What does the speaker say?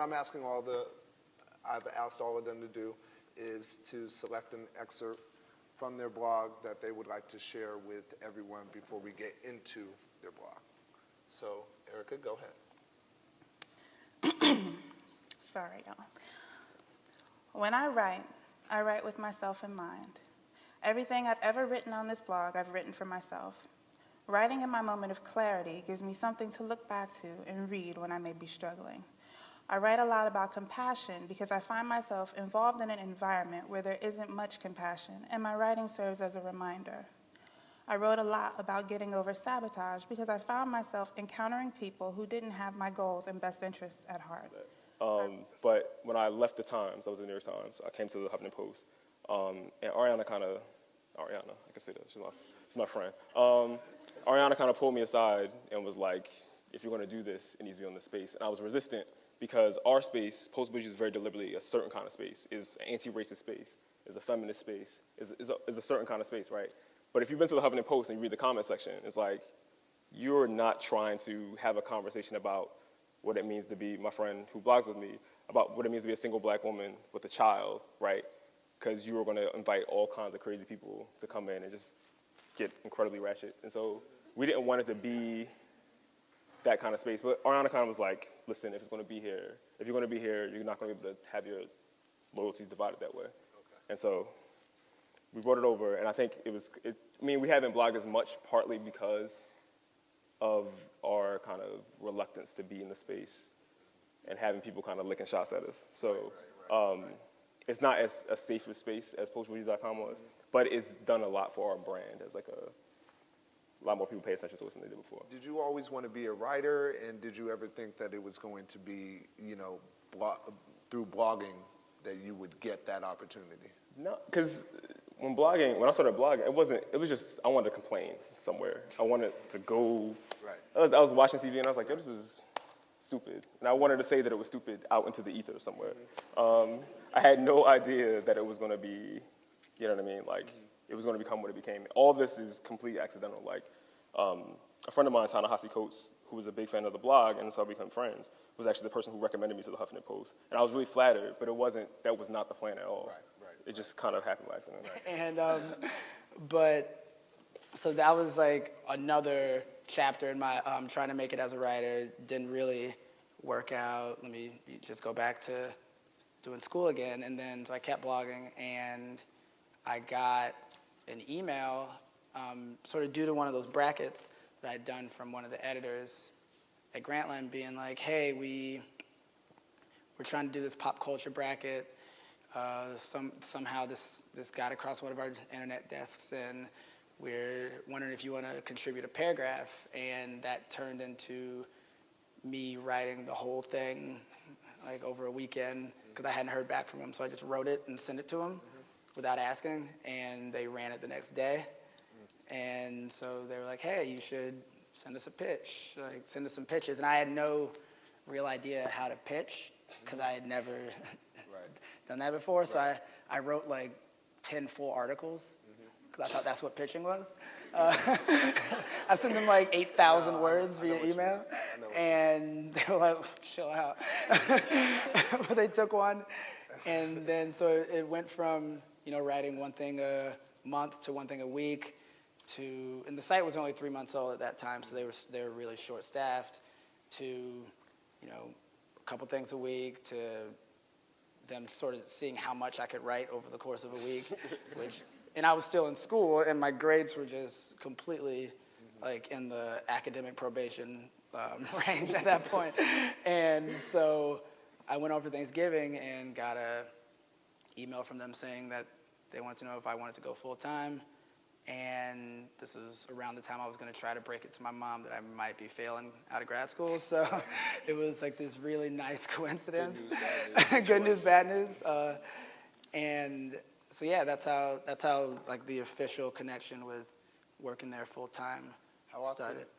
I'm asking I've asked all of them to do is to select an excerpt from their blog that they would like to share with everyone before we get into their blog. So, Erika, go ahead. Sorry, y'all. When I write with myself in mind. Everything I've ever written on this blog, I've written for myself. Writing in my moment of clarity gives me something to look back to and read when I may be struggling. I write a lot about compassion because I find myself involved in an environment where there isn't much compassion, and my writing serves as a reminder. I wrote a lot about getting over sabotage because I found myself encountering people who didn't have my goals and best interests at heart. But when I left the Times, I was in the New York Times, I came to the Huffington Post, and Ariana, I can say that, she's my friend. Ariana kind of pulled me aside and was like, if you're going to do this, it needs to be on this space. And I was resistant because our space, Post Bougie, is very deliberately a certain kind of space, is an anti-racist space, is a feminist space, is a certain kind of space, right? But if you've been to the Huffington Post and you read the comment section, it's like, you're not trying to have a conversation about what it means to be my friend who blogs with me, about what it means to be a single black woman with a child, right? Because you were going to invite all kinds of crazy people to come in and just get incredibly ratchet. And so we didn't want it to be that kind of space. But Ariana kind of was like, listen, if you're going to be here, you're not going to be able to have your loyalties divided that way. Okay. And so we brought it over, and I think we haven't blogged as much partly because of our kind of reluctance to be in the space and having people kind of licking shots at us. So it's not as a safe a space as postbougie.com was, but it's done a lot for our brand as like a lot more people pay attention to us than they did before. Did you always want to be a writer, and did you ever think that it was going to be, through blogging that you would get that opportunity? No, because when I started blogging, it was just, I wanted to complain somewhere. I wanted to go, right. I was watching TV and I was like, yo, this is stupid. And I wanted to say that it was stupid out into the ether somewhere. I had no idea that it was going to be, you know what I mean, like, it was going to become what it became. All this is completely accidental. Like, a friend of mine, Ta-Nehisi Coates, who was a big fan of the blog, and so we became friends, was actually the person who recommended me to the Huffington Post. And I was really flattered, but that was not the plan at all. Right. It just kind of happened by accident. And, so that was like another chapter in my trying to make it as a writer. Didn't really work out. Let me just go back to doing school again. And then so I kept blogging, and I got an email sort of due to one of those brackets that I'd done from one of the editors at Grantland being like, hey, we're trying to do this pop culture bracket. Somehow this got across one of our internet desks, and we're wondering if you want to contribute a paragraph. And that turned into me writing the whole thing like over a weekend because I hadn't heard back from him. So I just wrote it and sent it to him without asking, and they ran it the next day. And so they were like, hey, you should send us a pitch, like send us some pitches. And I had no real idea how to pitch because I had never done that before. So I wrote like 10 full articles because I thought that's what pitching was. I sent them like 8,000 words via email, and they were like, chill out. But they took one, and then so it went from writing one thing a month to one thing a week to, and the site was only 3 months old at that time, so they were really short-staffed, to a couple things a week, to them sort of seeing how much I could write over the course of a week, and I was still in school, and my grades were just completely like in the academic probation range at that point. And so I went over Thanksgiving and got a email from them saying that they wanted to know if I wanted to go full-time. And this was around the time I was going to try to break it to my mom that I might be failing out of grad school. So it was like this really nice coincidence. Good news, bad news. And so yeah, that's how like the official connection with working there full time started.